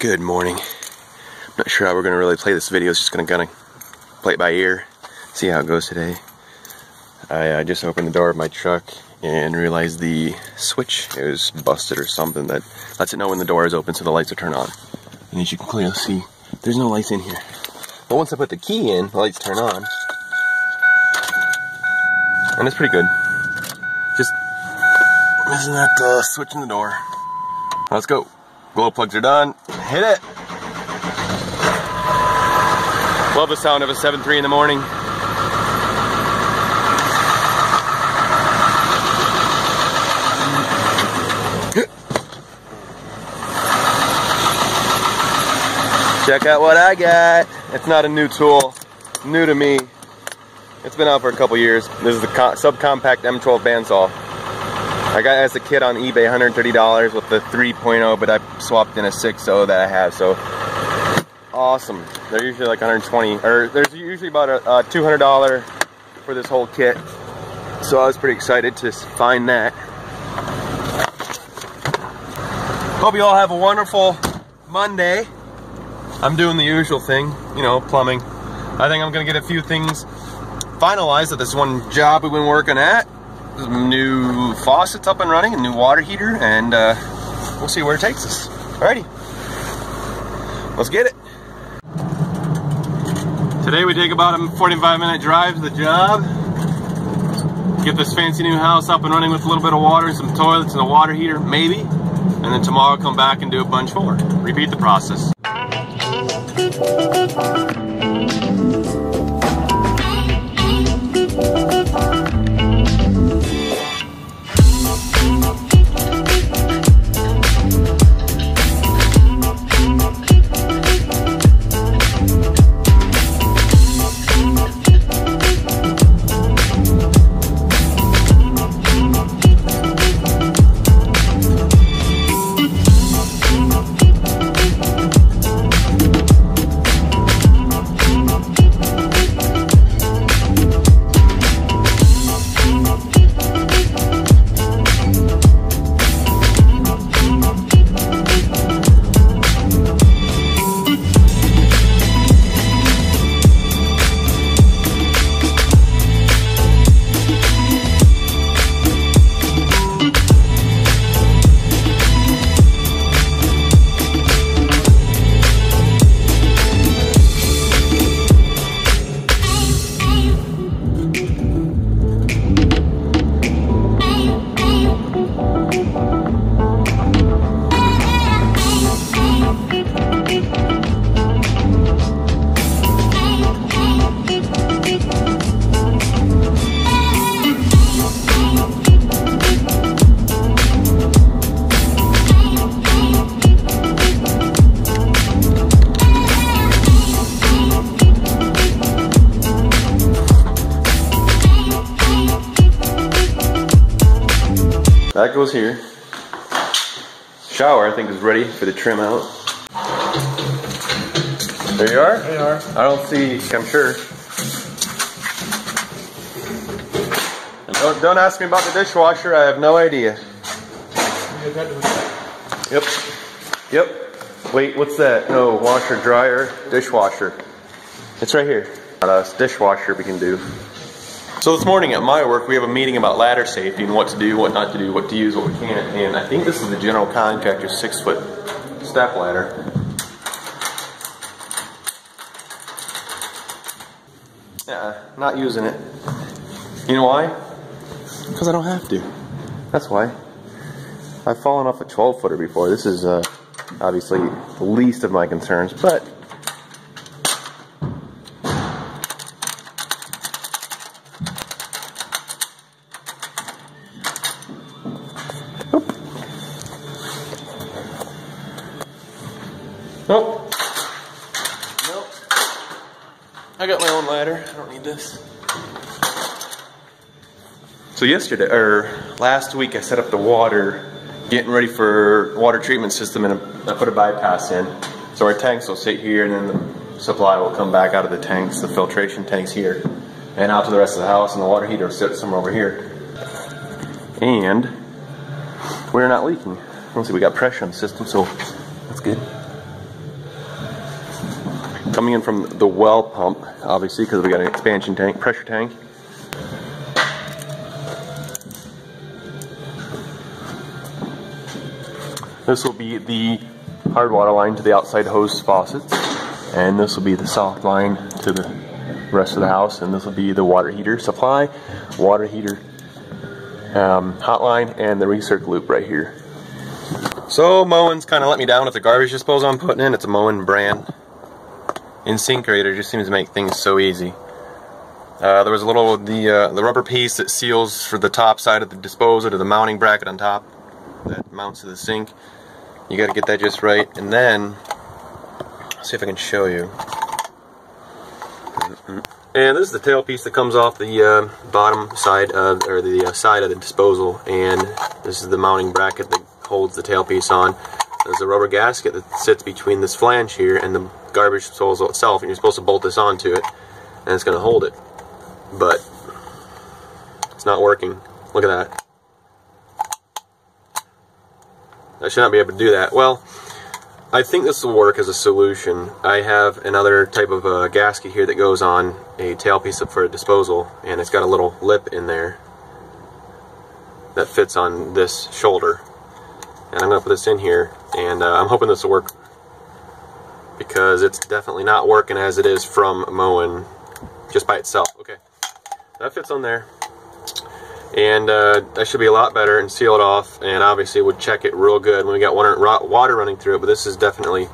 Good morning. I'm not sure how we're gonna really play this video. It's just gonna play it by ear, see how it goes today. I just opened the door of my truck and realized the switch is busted or something that lets it know when the door is open so the lights will turn on. And as you can clearly see, there's no lights in here. But once I put the key in, the lights turn on. And it's pretty good. Just isn't that switch in the door. Let's go. Glow plugs are done. Hit it. Love the sound of a 7.3 in the morning. Check out what I got. It's not a new tool. New to me. It's been out for a couple years. This is the subcompact M12 bandsaw. I got it as a kit on eBay, $130 with the 3.0, but I swapped in a 6.0 that I have, so awesome. They're usually like 120, or there's usually about a $200 for this whole kit. So I was pretty excited to find that. Hope you all have a wonderful Monday. I'm doing the usual thing, you know, plumbing. I think I'm gonna get a few things finalized at this one job we've been working at. New faucets up and running, a new water heater, and we'll see where it takes us. Alrighty, let's get it. Today we take about a 45-minute drive to the job. Get this fancy new house up and running with a little bit of water, some toilets, and a water heater, maybe. And then tomorrow come back and do a bunch more. Repeat the process. That goes here. Shower, I think, is ready for the trim out. There you are? There you are. I don't see, I'm sure. And don't ask me about the dishwasher, I have no idea. Yep. Yep. Wait, what's that? No, washer, dryer, dishwasher. It's right here. Dishwasher we can do. So this morning at my work, we have a meeting about ladder safety and what to do, what not to do, what to use, what we can't. And I think this is the general contractor's 6-foot step ladder. Not using it. You know why? Because I don't have to. That's why. I've fallen off a 12-footer before. This is obviously the least of my concerns, but nope. Nope. I got my own ladder. I don't need this. So yesterday, or last week, I set up the water, getting ready for water treatment system, and I put a bypass in. So our tanks will sit here, and then the supply will come back out of the tanks, the filtration tanks here, and out to the rest of the house, and the water heater will sit somewhere over here. And we're not leaking. Let's see, we got pressure on the system, so that's good. coming in from the well pump, obviously, because we got an expansion tank, pressure tank. This will be the hard water line to the outside hose faucets, and this will be the soft line to the rest of the house, and this will be the water heater supply, water heater hotline, and the recirc loop right here. So Moen's kind of let me down with the garbage disposal I'm putting in. It's a Moen brand. InSinkErator just seems to make things so easy. There was a little the rubber piece that seals for the top side of the disposal to the mounting bracket on top that mounts to the sink. You got to get that just right, and then let's see if I can show you. And this is the tailpiece that comes off the bottom side or the side of the disposal, and this is the mounting bracket that holds the tailpiece on. There's a rubber gasket that sits between this flange here and the garbage disposal itself, and you're supposed to bolt this onto it, and it's going to hold it. But it's not working. Look at that. I should not be able to do that. Well, I think this will work as a solution. I have another type of gasket here that goes on a tailpiece for a disposal, and it's got a little lip in there that fits on this shoulder. And I'm going to put this in here, and I'm hoping this will work, because it's definitely not working as it is from Moen just by itself. Okay, that fits on there, and that should be a lot better, and seal it off, and obviously would check it real good when we got water running through it. But this is definitely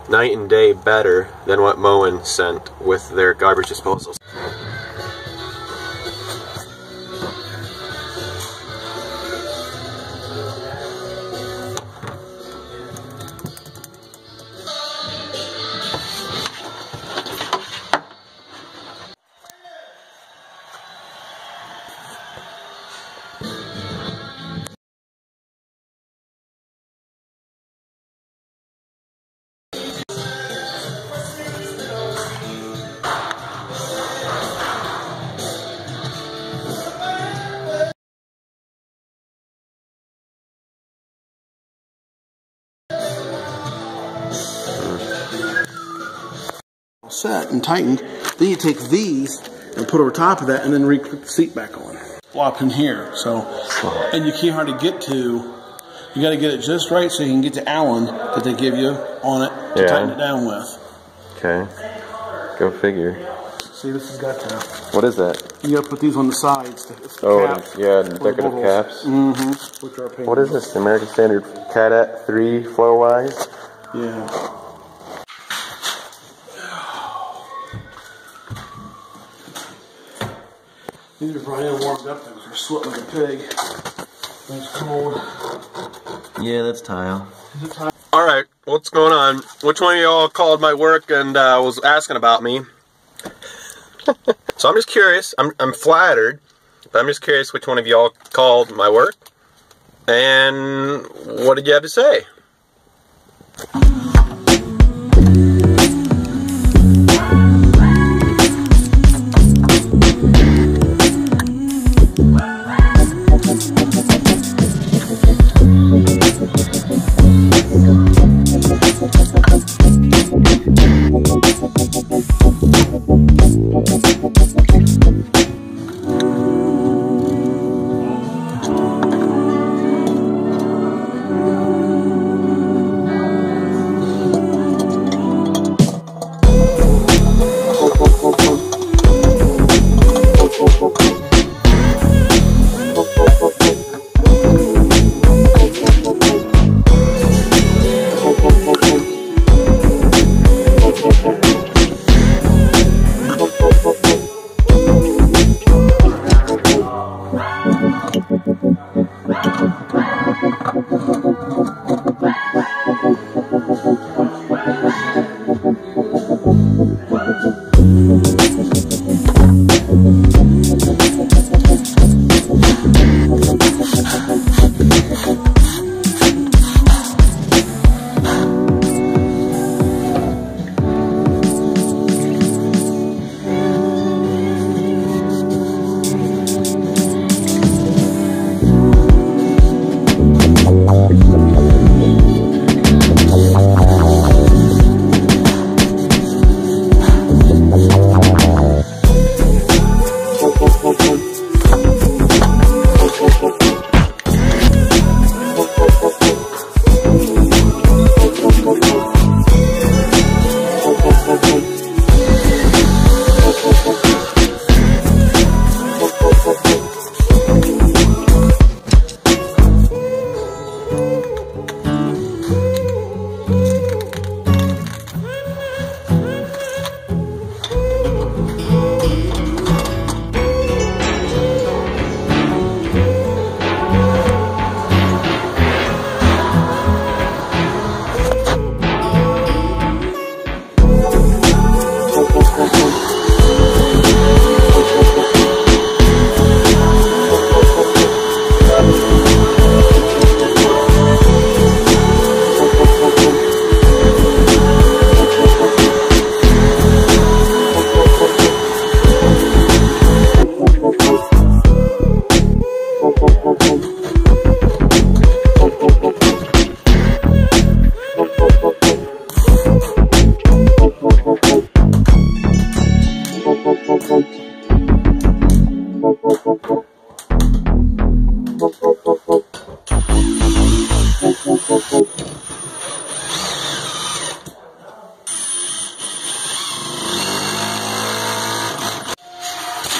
night and day better than what Moen sent with their garbage disposals. Set and tightened. Then you take these and put over top of that, and then re-clip the seat back on. Flop in here. So, and you can't hardly get to. You got to get it just right so you can get the Allen that they give you on it to tighten it down with. Okay. Go figure. See, this has got to. What is that? You got to put these on the sides. Caps, yeah, decorative caps. Mm-hmm. What is this? American Standard Cadet 3 flow-wise? Yeah. These are probably warmed up because they're sweating like a pig. It's cold. Yeah, that's tile. Is it tile? Alright, what's going on? Which one of y'all called my work and was asking about me? So I'm just curious. I'm flattered, but I'm just curious which one of y'all called my work, and what did you have to say?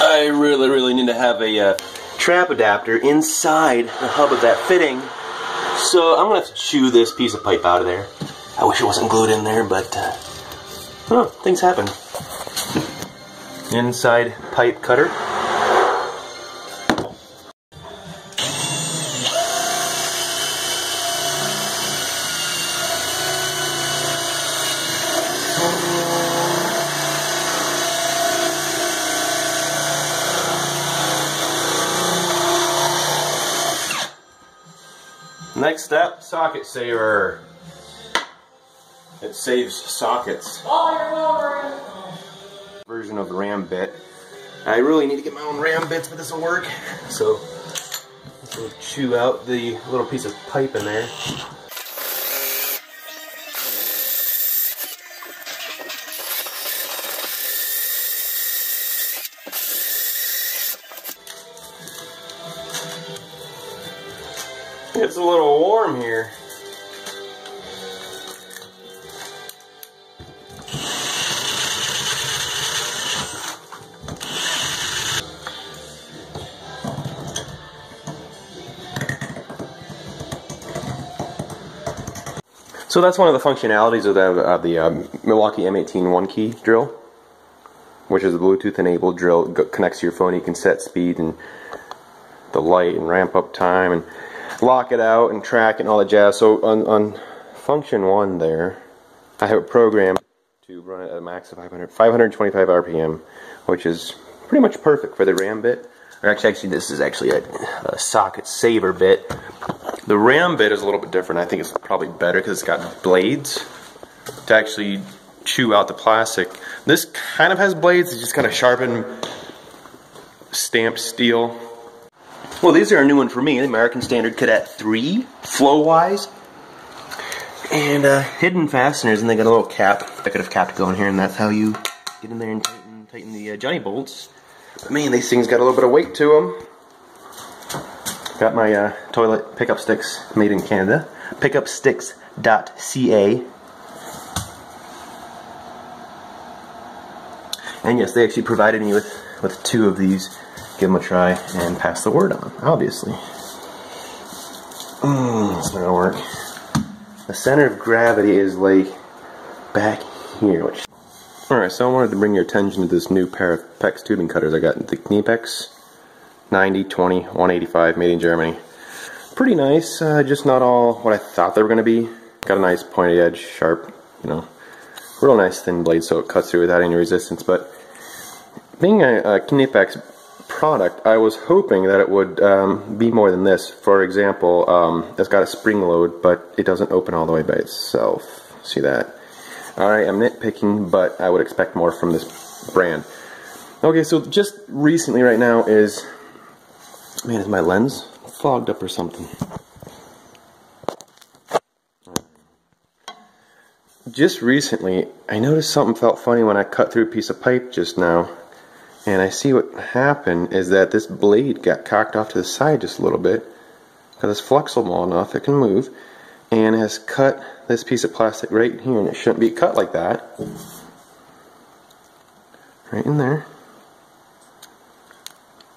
I really need to have a trap adapter inside the hub of that fitting. So I'm gonna have to chew this piece of pipe out of there. I wish it wasn't glued in there, but things happen. Inside pipe cutter. Next step, socket saver. It saves sockets. Version of the ram bit. I really need to get my own ram bits, but this will work. So, we'll chew out the little piece of pipe in there. It's a little warm here. So that's one of the functionalities of the Milwaukee M18 1-key drill, which is a Bluetooth enabled drill. Connects to your phone. You can set speed and the light and ramp up time and lock it out and track it and all that jazz. So on function 1 there, I have it programmed to run it at a max of 525 RPM, which is pretty much perfect for the ram bit. Or actually this is actually a socket saver bit. The ram bit is a little bit different. I think it's probably better because it's got blades to actually chew out the plastic. This kind of has blades. It's just kind of sharpened stamped steel. Well, these are a new one for me, the American Standard Cadet 3, flow-wise. And hidden fasteners, and they got a little cap. I could have cap to go in here, and that's how you get in there and tighten the Johnny bolts. But man, these things got a little bit of weight to them. Got my toilet pickup sticks made in Canada. Pickupsticks.ca. And yes, they actually provided me with 2 of these. Give them a try and pass the word on, obviously. It's not gonna work. The center of gravity is like back here. Alright, so I wanted to bring your attention to this new pair of PEX tubing cutters. I got the Kniepex 90/20 185 made in Germany. Pretty nice, just not all what I thought they were going to be. Got a nice pointy edge, sharp, you know, real nice thin blade so it cuts through without any resistance. But being a Kniepex product, I was hoping that it would be more than this. For example, it's got a spring load, but it doesn't open all the way by itself. See that? Alright, I'm nitpicking, but I would expect more from this brand. Okay, so just recently right now is... Man, is my lens fogged up or something? Just recently, I noticed something felt funny when I cut through a piece of pipe just now. And I see what happened is that this blade got cocked off to the side just a little bit. Because it's flexible enough, it can move. And has cut this piece of plastic right here, and it shouldn't be cut like that. Right in there.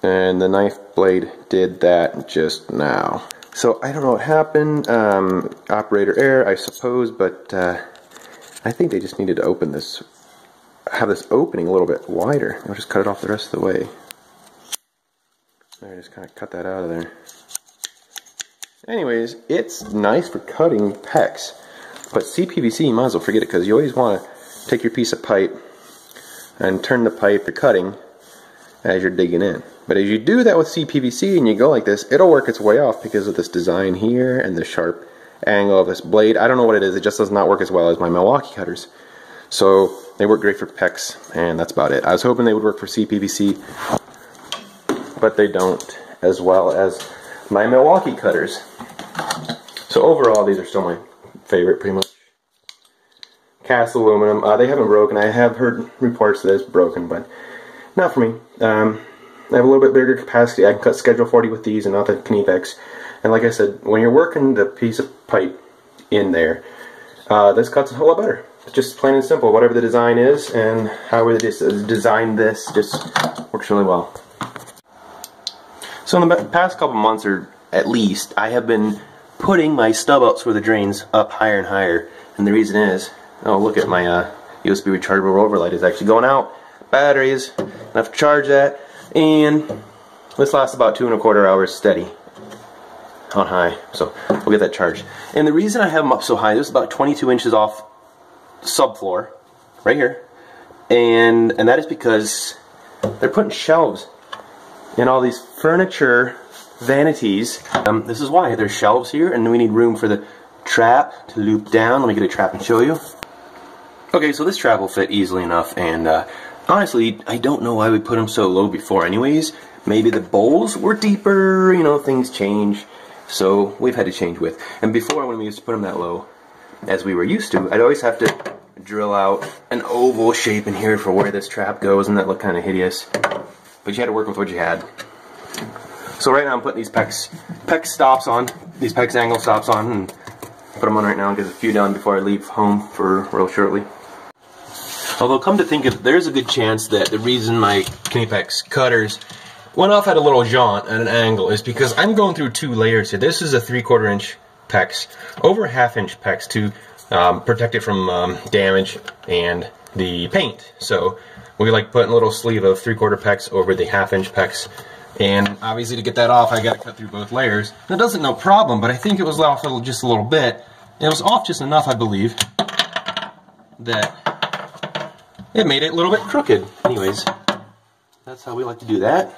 And the knife blade did that just now. So I don't know what happened. Operator error, I suppose, but I think they just needed to open this, have this opening a little bit wider. I'll just cut it off the rest of the way. I just kind of cut that out of there. Anyways, it's nice for cutting PEX, but CPVC, you might as well forget it, because you always want to take your piece of pipe and turn the pipe you're cutting as you're digging in. But as you do that with CPVC and you go like this, it'll work its way off because of this design here and the sharp angle of this blade. I don't know what it is, it just does not work as well as my Milwaukee cutters. So they work great for PEX, and that's about it. I was hoping they would work for CPVC, but they don't as well as my Milwaukee cutters. So overall, these are still my favorite, pretty much. Cast aluminum. They haven't broken. I have heard reports that it's broken, but not for me. I have a little bit bigger capacity. I can cut Schedule 40 with these and not the Kniepex. And like I said, when you're working the piece of pipe in there, this cuts a whole lot better. just plain and simple. Whatever the design is and however they designed this just works really well. So in the past couple months, or at least, I have been putting my stub outs for the drains up higher and higher. And the reason is, oh look at my USB rechargeable overlight is actually going out. Batteries, I have to charge that, and this lasts about 2¼ hours steady on high. So we'll get that charged. And the reason I have them up so high, this is about 22 inches off subfloor, right here, and that is because they're putting shelves in all these furniture vanities. This is why there's shelves here, and we need room for the trap to loop down. Let me get a trap and show you. Okay, so this trap will fit easily enough, and honestly, I don't know why we put them so low before anyways. Maybe the bowls were deeper, you know, things change, so we've had to change width. And before, when we used to put them that low, as we were used to, I'd always have to drill out an oval shape in here for where this trap goes, and that looked kind of hideous. But you had to work with what you had. So right now I'm putting these PEX stops on, these PEX angle stops on, and put them on right now and get a few done before I leave home for real shortly. Although come to think of it, there's a good chance that the reason my Kinepex cutters went off at a little jaunt at an angle is because I'm going through 2 layers here. This is a 3/4 inch PEX, over a 1/2 inch PEX to protect it from damage and the paint. So we like putting a little sleeve of 3/4 PEX over the 1/2 inch PEX. And obviously to get that off, I got to cut through both layers. That doesn't no problem, but I think it was off just a little bit. It was off just enough, I believe, that it made it a little bit crooked. Anyways, that's how we like to do that.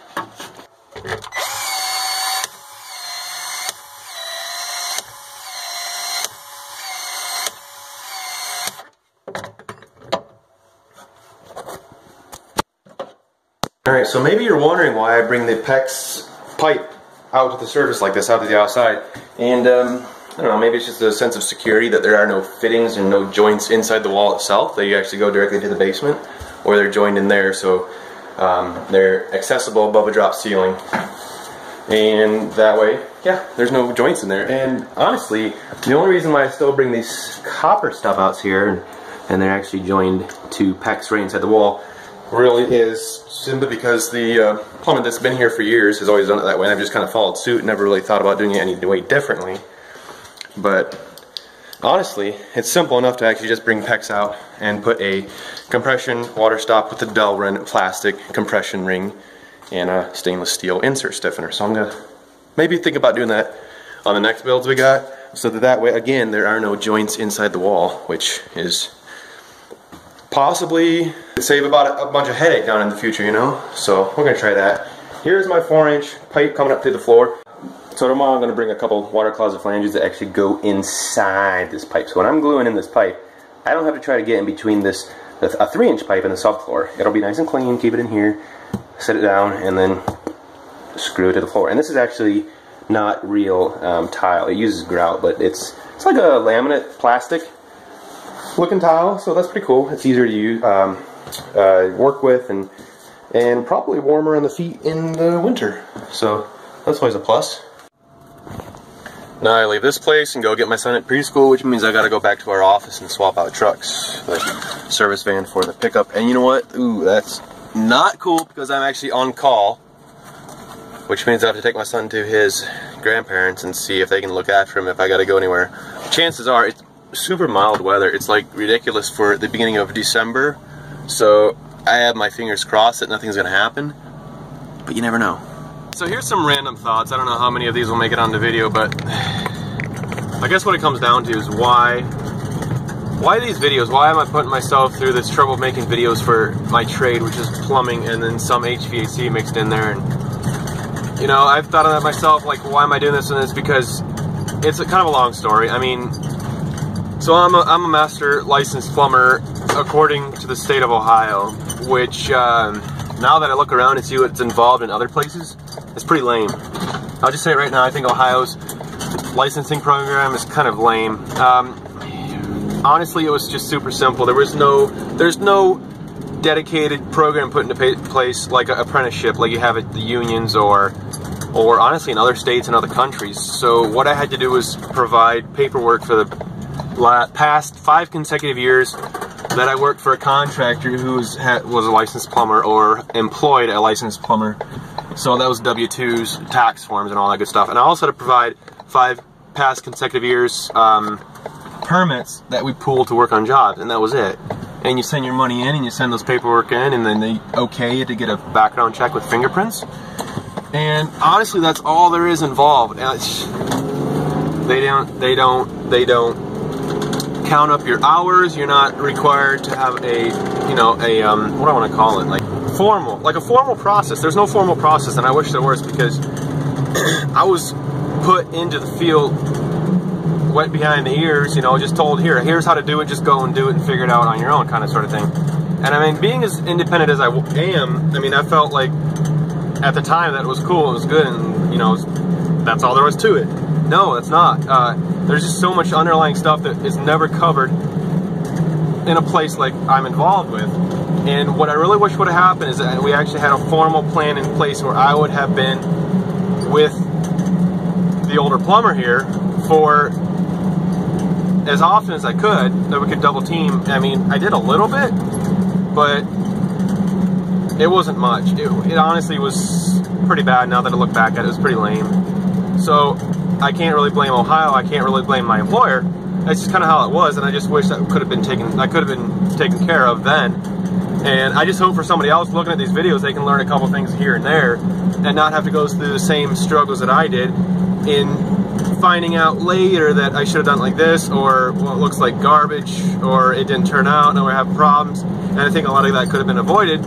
Alright, so maybe you're wondering why I bring the PEX pipe out to the surface like this, out to the outside. And I don't know, maybe it's just a sense of security that there are no fittings and no joints inside the wall itself, that you actually go directly to the basement, or they're joined in there so they're accessible above a drop ceiling. And that way, yeah, there's no joints in there. And honestly, the only reason why I still bring these copper stub outs here, and they're actually joined to PEX right inside the wall, really is simply because the plumbing that's been here for years has always done it that way, and I've just kind of followed suit, never really thought about doing it any way differently. But honestly, it's simple enough to actually just bring PEX out and put a compression water stop with a Delrin plastic compression ring and a stainless steel insert stiffener. So I'm going to maybe think about doing that on the next builds we got, so that way, again, there are no joints inside the wall, which is possibly save about a bunch of headache down in the future, you know? So we're going to try that. Here's my 4-inch pipe coming up through the floor. So tomorrow I'm going to bring a couple water closet flanges that actually go inside this pipe. So when I'm gluing in this pipe, I don't have to try to get in between this, a 3-inch pipe and the subfloor. It'll be nice and clean, keep it in here, set it down, and then screw it to the floor. And this is actually not real tile. It uses grout, but it's like a laminate plastic looking tile, so that's pretty cool. It's easier to use, work with, and probably warmer on the feet in the winter. So that's always a plus. Now I leave this place and go get my son at preschool, which means I gotta go back to our office and swap out trucks. The service van for the pickup. And you know what? Ooh, that's not cool because I'm actually on call, which means I have to take my son to his grandparents and see if they can look after him if I gotta go anywhere. Chances are it's super mild weather. It's like ridiculous for the beginning of December, so I have my fingers crossed that nothing's gonna happen, but you never know. So here's some random thoughts. I don't know how many of these will make it on the video, but I guess what it comes down to is why these videos? Why am I putting myself through this trouble making videos for my trade, which is plumbing, and then some HVAC mixed in there? And you know, I've thought of that myself, like, why am I doing this? And it's because it's kind of a long story. I mean, so I'm a master licensed plumber according to the state of Ohio, which now that I look around and see what's involved in other places, it's pretty lame. I'll just say it right now, I think Ohio's licensing program is kind of lame. Honestly, it was just super simple. There's no dedicated program put into place like an apprenticeship like you have at the unions or honestly in other states and other countries. So what I had to do was provide paperwork for the past 5 consecutive years that I worked for a contractor who was a licensed plumber or employed a licensed plumber. So that was W-2s, tax forms, and all that good stuff. And I also had to provide 5 past consecutive years permits that we pooled to work on jobs, and that was it. And you send your money in, and you send those paperwork in, and then they okay you to get a background check with fingerprints. And honestly, that's all there is involved. They don't count up your hours. You're not required to have a, what do I want to call it, like a formal process. There's no formal process, and I wish there was, because I was put into the field wet behind the ears, just told, here's how to do it, just go and do it and figure it out on your own, kind of sort of thing. And I mean, being as independent as I am, I mean, I felt like at the time that it was cool, it was good, and that's all there was to it. No, that's not. There's just so much underlying stuff that is never covered in a place like I'm involved with. And what I really wish would have happened is that we actually had a formal plan in place where I would have been with the older plumber here for as often as I could, that we could double team. I mean, I did a little bit, but it wasn't much. It honestly was pretty bad. Now that I look back at it, it was pretty lame. So I can't really blame Ohio. I can't really blame my employer. That's just kind of how it was, and I just wish that could have been taken care of then. And I just hope for somebody else looking at these videos, they can learn a couple things here and there, and not have to go through the same struggles that I did in finding out later that I should have done it like this, or well, it looks like garbage, or it didn't turn out, and we have problems. And I think a lot of that could have been avoided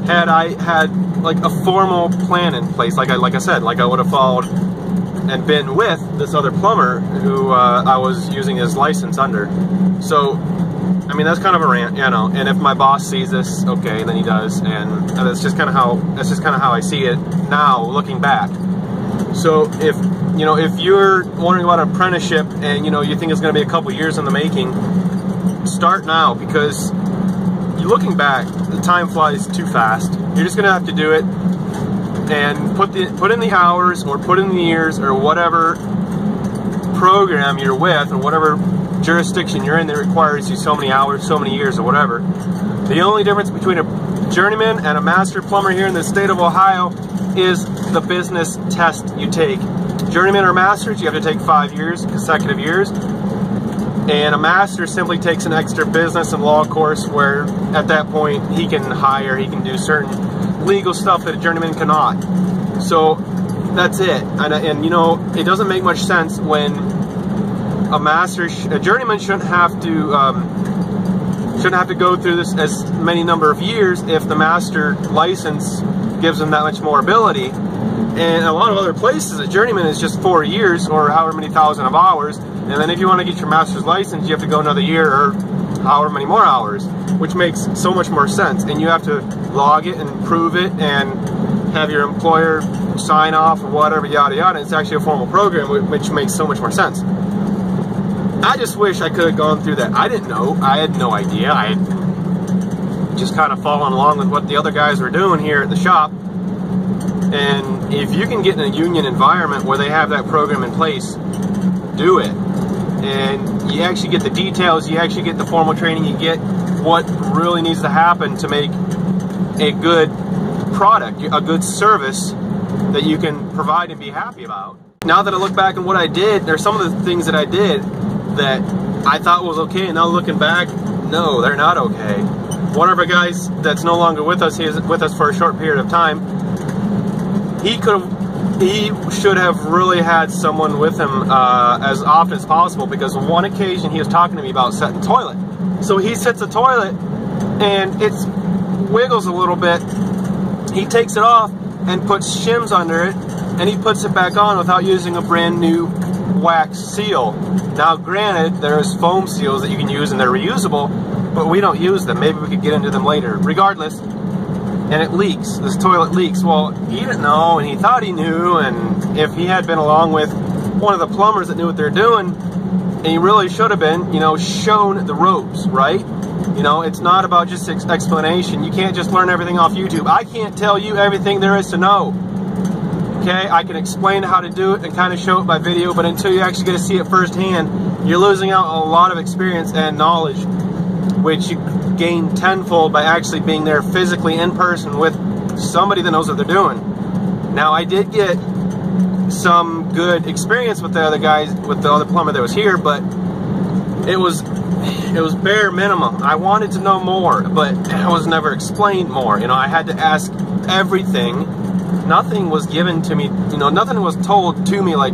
had I had like a formal plan in place, like I said, like I would have followed and been with this other plumber who I was using his license under. So, I mean, that's kind of a rant, And if my boss sees this, okay, then he does, and that's just kind of how I see it now, looking back. So if you're wondering about an apprenticeship and you think it's going to be a couple years in the making, start now, because looking back, the time flies too fast. You're just going to have to do it and put in the hours, or put in the years, or whatever program you're with, or whatever jurisdiction you're in that requires you so many hours, so many years, or whatever. The only difference between a journeyman and a master plumber here in the state of Ohio is the business test you take. Journeyman or masters, you have to take 5 years, consecutive years. And a master simply takes an extra business and law course where at that point he can do certain legal stuff that a journeyman cannot. So that's it. And it doesn't make much sense when a journeyman shouldn't have to go through this as many number of years if the master license gives them that much more ability. And a lot of other places, a journeyman is just 4 years or however many thousand of hours. And then if you want to get your master's license, you have to go another year or however many more hours, which makes so much more sense. And you have to log it and prove it and have your employer sign off or whatever, yada yada. It's actually a formal program, which makes so much more sense. I just wish I could have gone through that. I didn't know. I had no idea. I had just kind of following along with what the other guys were doing here at the shop. And if you can get in a union environment where they have that program in place, do it. And you actually get the details, you actually get the formal training, you get what really needs to happen to make a good product, a good service that you can provide and be happy about. Now that I look back on what I did, there's some of the things that I did that I thought was okay, and now looking back, no, they're not okay. One of our guys that's no longer with us, he is with us for a short period of time, he should have really had someone with him as often as possible, because on one occasion he was talking to me about setting the toilet. So he sets the toilet and it wiggles a little bit. He takes it off and puts shims under it, and he puts it back on without using a brand new wax seal. Now granted, there's foam seals that you can use and they're reusable, but we don't use them. Maybe we could get into them later. Regardless, and it leaks. This toilet leaks. Well, he didn't know, and he thought he knew, and if he had been along with one of the plumbers that knew what they're doing, and he really should have been, shown the ropes, right? It's not about just explanation. You can't just learn everything off YouTube. I can't tell you everything there is to know. Okay, I can explain how to do it and kind of show it by video, but until you actually get to see it firsthand, you're losing out on a lot of experience and knowledge, which you gain tenfold by actually being there physically in person with somebody that knows what they're doing. Now, I did get some good experience with the other guys, with the other plumber that was here, but it was bare minimum. I wanted to know more, but I was never explained more. You know, I had to ask everything. Nothing was given to me, you know, nothing was told to me, like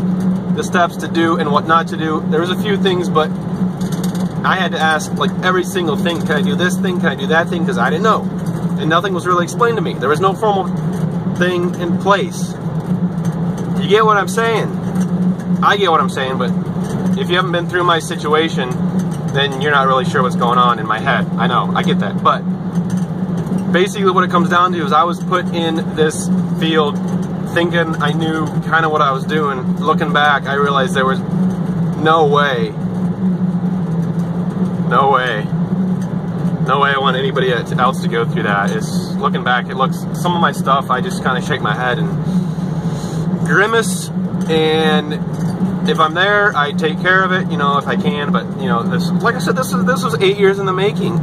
the steps to do and what not to do. There was a few things, but I had to ask like every single thing. Can I do this thing? Can I do that thing? Because I didn't know. And nothing was really explained to me. There was no formal thing in place. You get what I'm saying? I get what I'm saying, but if you haven't been through my situation, then you're not really sure what's going on in my head. I know, I get that. But basically what it comes down to is I was put in this field thinking I knew kind of what I was doing. Looking back, I realized there was no way I want anybody else to go through that. It's, looking back, it looks, some of my stuff, I just kind of shake my head and grimace, and if I'm there, I take care of it, you know, if I can. But you know, this, like I said, this was 8 years in the making.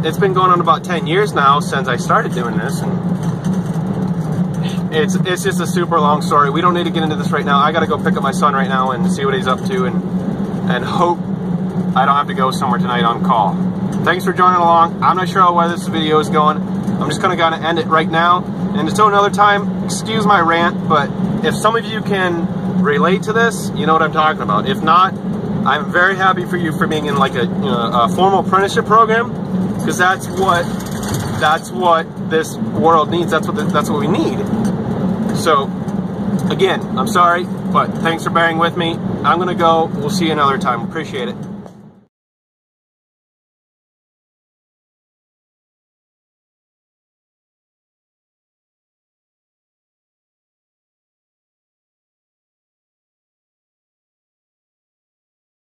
It's been going on about 10 years now since I started doing this, and it's just a super long story. We don't need to get into this right now. I got to go pick up my son right now and see what he's up to, and hope I don't have to go somewhere tonight on call. Thanks for joining along. I'm not sure where this video is going. I'm just gonna end it right now. And until another time, excuse my rant, but if some of you can relate to this, you know what I'm talking about. If not, I'm very happy for you for being in like a formal apprenticeship program, because that's what this world needs. That's what we need. So again, I'm sorry, but thanks for bearing with me. I'm gonna go. We'll see you another time. Appreciate it.